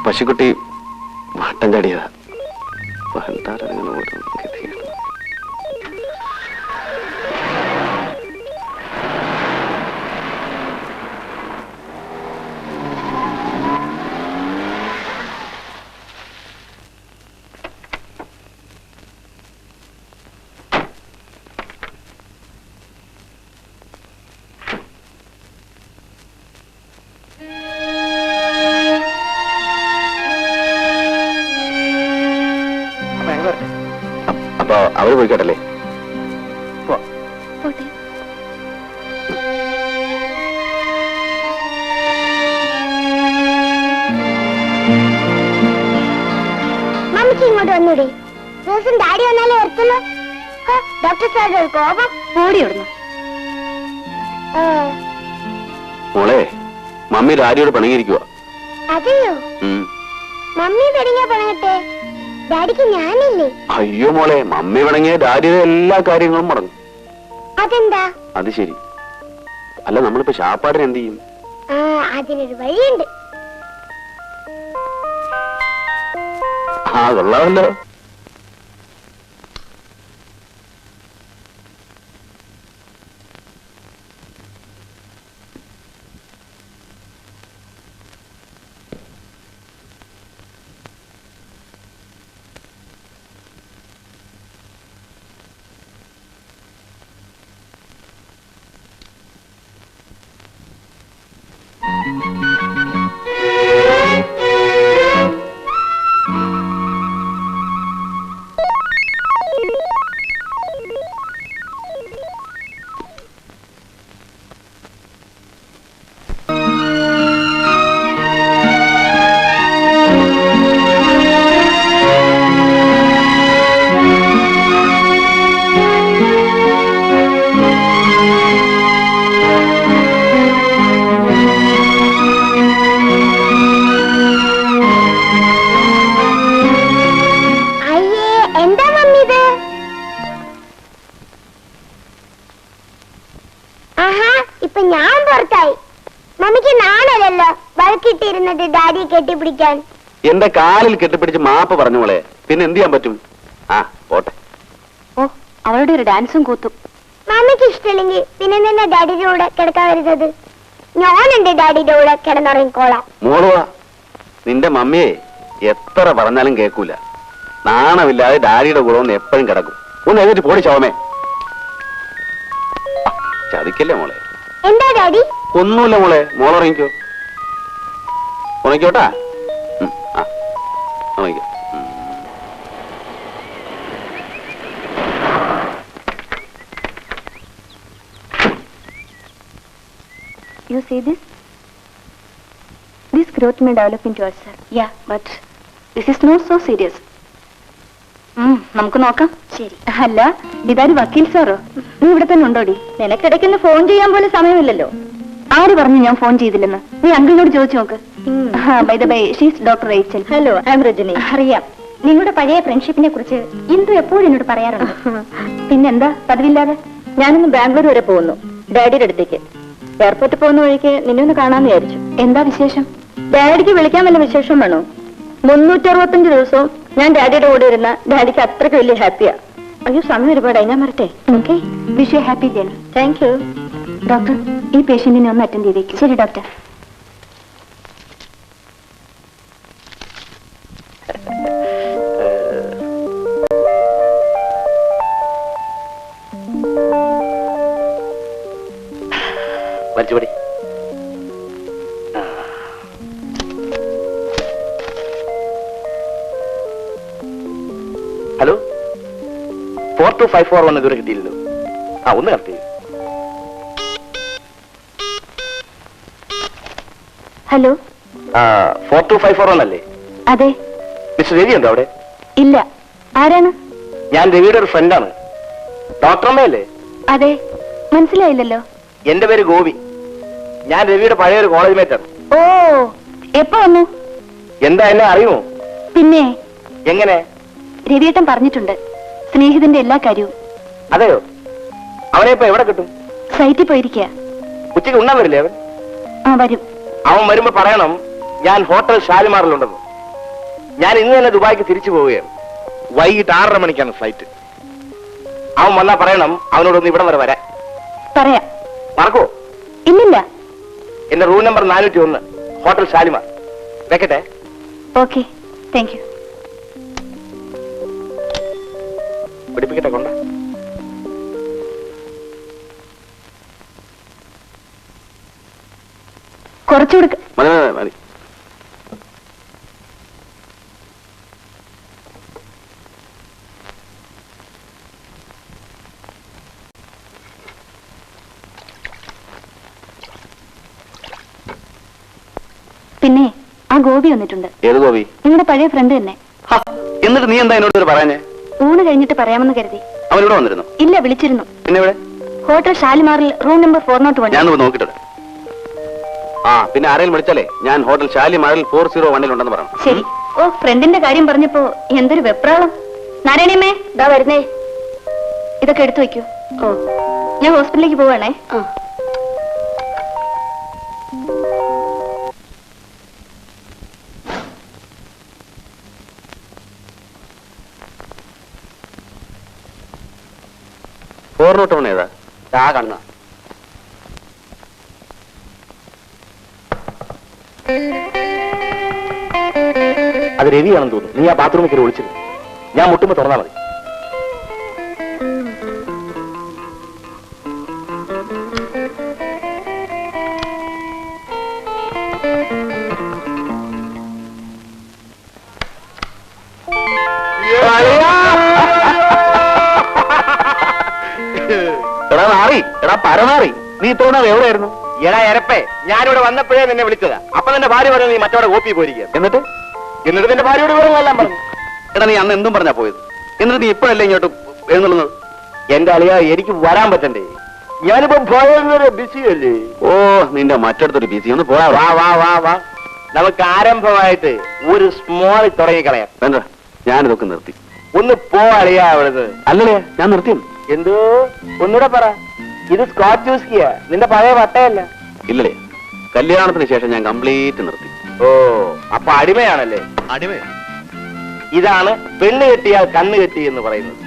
പശുക്കുട്ടി വട്ടം ചാടിയതാ. അപ്പൊ അവര് പോയിക്കോട്ടല്ലേ? മമ്മിക്ക് ഇങ്ങോട്ട് വന്നൂടെ? ദിവസം ഡാഡി വന്നാലേ വരത്തുള്ളൂ. ഡോക്ടർ സാറിന്റെ ഒരു കോപം ഓടി വിടുന്നു. മോളെ, മമ്മി ഡാഡിയോട് പിണങ്ങിയിരിക്കുവാ. അതെയോ? മമ്മി പിണങ്ങിയ പിണങ്ങട്ടെ, ഡാഡിക്ക് ഞാനില്ലേ? അയ്യോ മോളെ, മമ്മി പിണങ്ങിയ ഡാഡിയുടെ എല്ലാ കാര്യങ്ങളും മുടങ്ങും. അതെന്താ? അത് ശരി. അല്ല, നമ്മളിപ്പോ ശാപ്പാടിന് എന്ത് ചെയ്യും? അതിനൊരു വഴിയുണ്ട്. കൊള്ളാമല്ലോ. ഇപ്പൊ ഞാൻ പുറത്തായി. മമ്മിക്ക് നാണല്ലോ വഴക്കിട്ടിരുന്നത് ഡാഡിയെ കെട്ടിപ്പിടിക്കാൻ. എന്റെ കാലിൽ കെട്ടിപ്പിടിച്ച് മാപ്പ് പറഞ്ഞു മോളെ, പിന്നെ എന്ത് ചെയ്യാൻ പറ്റും? പോട്ടെ. ഓ, അവളുടെ ഒരു ഡാൻസും കൂത്തും. മമ്മിക്ക് ഇഷ്ടമില്ലെങ്കിൽ പിന്നെ നിന്നെ ഡാഡിയുടെ കൂടെ കിടക്കാൻ വരുന്നത്? ഞാൻ എന്റെ ഡാഡിയുടെ കൂടെ കിടന്നുറങ്ങിക്കോളാം. മോളുവാ, നിന്റെ മമ്മിയെ എത്ര പറഞ്ഞാലും കേൾക്കൂല. നാണമില്ലാതെ ഡാഡിയുടെ കൂടെ ഒന്ന് എപ്പോഴും കിടക്കും. ഒന്ന് എഴുതിട്ട് പോടി ശവമേ. ചതിക്കല്ലേ മോളെ. എന്താ ഡാഡി? ഒന്നുമില്ല മോളെ, മോളുറങ്ങിക്കോ. ഉറങ്ങിക്കോട്ടാ. ഉറങ്ങിക്കോ. You see this? This growth may develop into ulcer. Yeah, but this is not so serious. നമുക്ക് നോക്കാം. ശരി. അല്ല, ഇതാര് വക്കീൽ സാറോ? നീ ഇവിടെ തന്നെ ഉണ്ടോടി? നിനക്കിടയ്ക്കൊന്ന് ഫോൺ ചെയ്യാൻ പോലും സമയമില്ലല്ലോ. ആര് പറഞ്ഞു ഞാൻ ഫോൺ ചെയ്തില്ലെന്ന്? നീ അങ്കിളിനോട് ചോദിച്ചു നോക്ക്. By the by, she's doctor Rachel. Hello, I am Rajani. അറിയാം, നിങ്ങളുടെ പഴയ ഫ്രണ്ട്ഷിപ്പിനെ കുറിച്ച് ഇന്ദു എപ്പോഴും എന്നോട് പറയാറുണ്ട്. പിന്നെന്താ പതിവില്ലാതെ? ഞാനിന്ന് ബാംഗ്ലൂർ വരെ പോകുന്നു, ഡാഡിയുടെ അടുത്തേക്ക്. എയർപോർട്ടിൽ പോകുന്ന വഴിക്ക് നിന്നെ ഒന്ന് കാണാമെന്ന് വിചാരിച്ചു. എന്താ വിശേഷം? ഡാഡിക്ക് വിളിക്കാൻ വല്ല വിശേഷം വേണോ? 365 ദിവസവും ഞാൻ ഡാഡിയുടെ കൂടെ ഇരുന്ന ഡാഡിക്ക് അത്രയ്ക്ക് വലിയ ഹാപ്പിയാ. അയ്യോ, സമയം ഒരുപാടായി, ഞാൻ വരട്ടെ. Okay, wish you happy day. Thank you. Doctor, ഈ പേഷ്യന്റിനെ ഒന്ന് അറ്റൻഡ് ചെയ്തേക്കും. ശരി ഡോക്ടർ. വലിച്ചുപടി. ഹലോ, 4254 ഇതുവരെ കിട്ടിയില്ലല്ലോ. ഒന്ന് കറക്റ്റ് ചെയ്യും. ഹലോ, 4254 അല്ലേ? അതെ. മിസ്റ്റർ രവി ഉണ്ടോ അവിടെ? ഇല്ല. ആരാണ്? ഞാൻ രവിയുടെ ഒരു ഫ്രണ്ടാണ്. ഡോക്ടറമ്മയല്ലേ? അതെ, മനസ്സിലായില്ലല്ലോ. എന്റെ പേര് ഗോപി. ഞാൻ രവിയുടെ പഴയ ഒരു കോളേജ് മേറ്റാണ്. ഓ, എപ്പോ വന്നു? എന്താ, എന്നെ അറിയുമോ? പിന്നെ എങ്ങനെ? രവിയേട്ടൻ പറഞ്ഞിട്ടുണ്ട് സ്നേഹിതന്റെ എല്ലാ കാര്യവും. അതെയോ? അവനെ ഇപ്പൊ എവിടെ കിട്ടും? സൈറ്റിൽ പോയിരിക്കുക. ഉച്ചയ്ക്ക് ഉണ്ണാൻ വരില്ലേ അവൻ? വരും. അവൻ വരുമ്പോ പറയണം ഞാൻ ഹോട്ടൽ ഷാലിമാറിലുണ്ടെന്ന്. ഞാൻ ഇന്ന് തന്നെ ദുബായിക്ക് തിരിച്ചു പോവുകയാണ്. വൈകിട്ട് 6:30 മണിക്കാണ് ഫ്ലൈറ്റ്. അവൻ വന്നാ പറയണം അവനോടൊന്ന് ഇവിടം വരെ വരാൻ. പറയാം. മറക്കോ? ഇല്ലില്ല. എന്റെ റൂം നമ്പർ 401, ഹോട്ടൽ ഷാലിമാർ. വെക്കട്ടെ. Okay, thank you. പിടിപ്പിക്കട്ടെ കൊണ്ട. കുറച്ചുകൂടെ മതി മതി മതി. പിന്നെ ആ ഗോപി വന്നിട്ടുണ്ട്. ഏത് ഗോപി? നിങ്ങളുടെ പഴയ ഫ്രണ്ട് തന്നെ. എന്നിട്ട് നീ എന്താ എന്നോട് പറയാഞ്ഞേ? ഊണ് കഴിഞ്ഞിട്ട് പറയാമെന്ന് കരുതി. അവനിവിടെ വന്നിരുന്നു? ഇല്ല, വിളിച്ചിരുന്നു. പിന്നെ ഇവിടെ ഹോട്ടൽ ഷാലിമാറിൽ റൂം നമ്പർ 401. ഞാൻ നോക്കിട്ട്. ആ പിന്നെ ആരെങ്കിലും വിളിച്ചാലേ ഞാൻ ഹോട്ടൽ ഷാലിമാറിൽ 401 ഉണ്ടെന്ന് പറഞ്ഞു. ശരി. ഓ, ഫ്രണ്ടിന്റെ കാര്യം പറഞ്ഞപ്പോ എന്തൊരു വെപ്രാളം. നാരായണിയമ്മേ, ദാ വരുന്നേ. ഇതൊക്കെ എടുത്തു വെക്കൂ. ഓ, ഞാൻ ഹോസ്പിറ്റലിലേക്ക് പോവാണേ. ഏതാ? ആ കണ്ണ. അത് രവിയാണെന്ന് തോന്നുന്നു. നീ ആ ബാത്റൂമിൽ കയറി വിളിച്ചിരുന്നു. ഞാൻ മുട്ടുമ്പോ തുറന്നാ മതി. എടാ നാറി, എടാ പരനാറി, നീ ഇത്തവണ എവിടെയായിരുന്നു? എടാ എരപ്പേ, ഞാനിവിടെ വന്നപ്പോഴേ നിന്നെ വിളിച്ചതാ. അപ്പൊ നിന്റെ ഭാര്യ പറഞ്ഞു നീ മറ്റവിടെ കോപ്പി പോയിരിക്കുക. എന്നിട്ട് നിന്റെ ഭാര്യയോട് വിവരങ്ങളെല്ലാം പറഞ്ഞു. എടാ നീ അന്ന് എന്തും പറഞ്ഞാ പോയത്? എന്നിട്ട് നീ ഇപ്പോഴല്ലേ ഇങ്ങോട്ട് എഴുന്നള്ളുന്നത്? എന്റെ അളിയ, എനിക്ക് വരാൻ പറ്റണ്ടേ? ഞാനിപ്പോ ഭയങ്കര ബിസി അല്ലേ. ഓ, നിന്റെ മറ്റടുത്തൊരു ബിസി. ഒന്ന് പോയാ വാ വാ വാ വാ. നമുക്ക് ആരംഭമായിട്ട് ഒരു സ്മോൾ തുടങ്ങിക്കളയാം. വേണ്ട, ഞാനിതൊക്കെ നിർത്തി. ഒന്ന് പോ അളിയ അവിടുന്ന്. അല്ലേ, ഞാൻ നിർത്തിയും. എന്തോ ഒന്നുകൂടെ പറ. ഇത് സ്കോച്ച് വിസ്കിയാ, നിന്റെ പഴയ വട്ടയല്ല. ഇല്ലല്ലേ, കല്യാണത്തിന് ശേഷം ഞാൻ കംപ്ലീറ്റ് നിർത്തി. ഓ, അപ്പൊ അടിമയാണല്ലേ? അടിമ. ഇതാണ് പെണ്ണ് കെട്ടിയാൽ കണ്ണ് കെട്ടി എന്ന് പറയുന്നത്.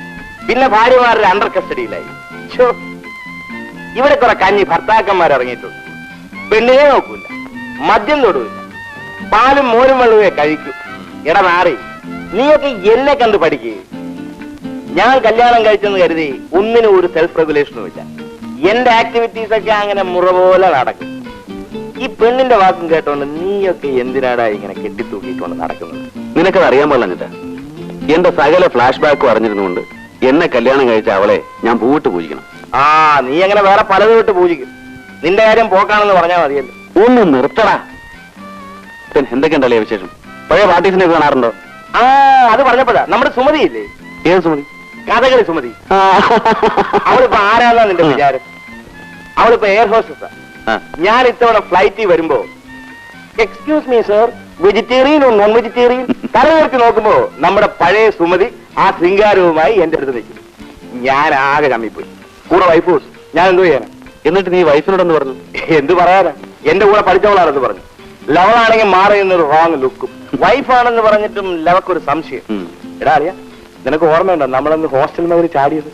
പിന്നെ ഭാര്യമാരുടെ അണ്ടർ കസ്റ്റഡിയിലായി. ഇവിടെ കുറെ കഞ്ഞി ഭർത്താക്കന്മാർ ഇറങ്ങിയിട്ടുണ്ട്. പെണ്ണിനെ നോക്കൂല, മദ്യം തൊടൂല, പാലും മോരും വെള്ളമേ കഴിക്കൂ. എടാ നാറി, നീയൊക്കെ എന്നെ കണ്ട് പഠിക്കേ. ഞാൻ കല്യാണം കഴിച്ചെന്ന് കരുതി ഒന്നിനും ഒരു സെൽഫ് റെഗുലേഷനും ഇല്ല. എന്റെ ആക്ടിവിറ്റീസ് ഒക്കെ അങ്ങനെ മുറ പോലെ നടക്കും. ഈ പെണ്ണിന്റെ വാക്കും കേട്ടോണ്ട് നീയൊക്കെ എന്തിനാടാ ഇങ്ങനെ കെട്ടിത്തൂക്കിക്കൊണ്ട് നടക്കുന്നത്? നിനക്കത് അറിയാൻ പാടില്ല. എന്റെ സകല ഫ്ലാഷ് ബാക്കും അറിഞ്ഞിരുന്നുകൊണ്ട് എന്നെ കല്യാണം കഴിച്ച അവളെ ഞാൻ പൂവിട്ട് പൂജിക്കണം. ആ, നീ അങ്ങനെ വേറെ പലതും വിട്ട് പൂജിക്കും. നിന്റെ കാര്യം പോക്കാണെന്ന് പറഞ്ഞാൽ മതിയല്ലോ. ഒന്ന് നിർത്തടാ. പിന്നെ എന്തൊക്കെയുണ്ടല്ലേ വിശേഷം? പഴയ പാർട്ടീസിനെ കാണാറുണ്ടോ? ആ, അത് പറഞ്ഞപ്പോഴാ നമ്മുടെ സുമതി ഇല്ലേ? ഏത് സുമതി? കഥകളി സുമതി. അവളിപ്പോ ആരാന്നാ നിന്റെ വിചാരം? അവളിപ്പോ എയർ ഹോസ്റ്റസാ. ഞാൻ ഇത്തവണ ഫ്ലൈറ്റിൽ വരുമ്പോ excuse me sir, vegetarian or non vegetarian തലവേർത്തി നോക്കുമ്പോ നമ്മുടെ പഴയ സുമതി ആ ശൃംഗാരവുമായി എന്റെ അടുത്ത് നിൽക്കും. ഞാൻ ആകെ കമ്മിപ്പോയി. കൂടെ വൈഫ് ഹൗസ്. ഞാൻ എന്തോ ചെയ്യാനാ? എന്നിട്ട് നീ വൈഫിനോടൊന്ന് പറഞ്ഞു? എന്ത് പറയാനാ, എന്റെ കൂടെ പഠിച്ചവളാണെന്ന് പറഞ്ഞു. ലവളാണെങ്കിൽ മാറിയുന്നൊരു റോങ് ലുക്കും. വൈഫാണെന്ന് പറഞ്ഞിട്ടും ലവക്കൊരു സംശയം. എടാ അറിയാ, നിനക്ക് ഓർമ്മയുണ്ടോ നമ്മളന്ന് ഹോസ്റ്റൽ മേഖല ചാടിയത്?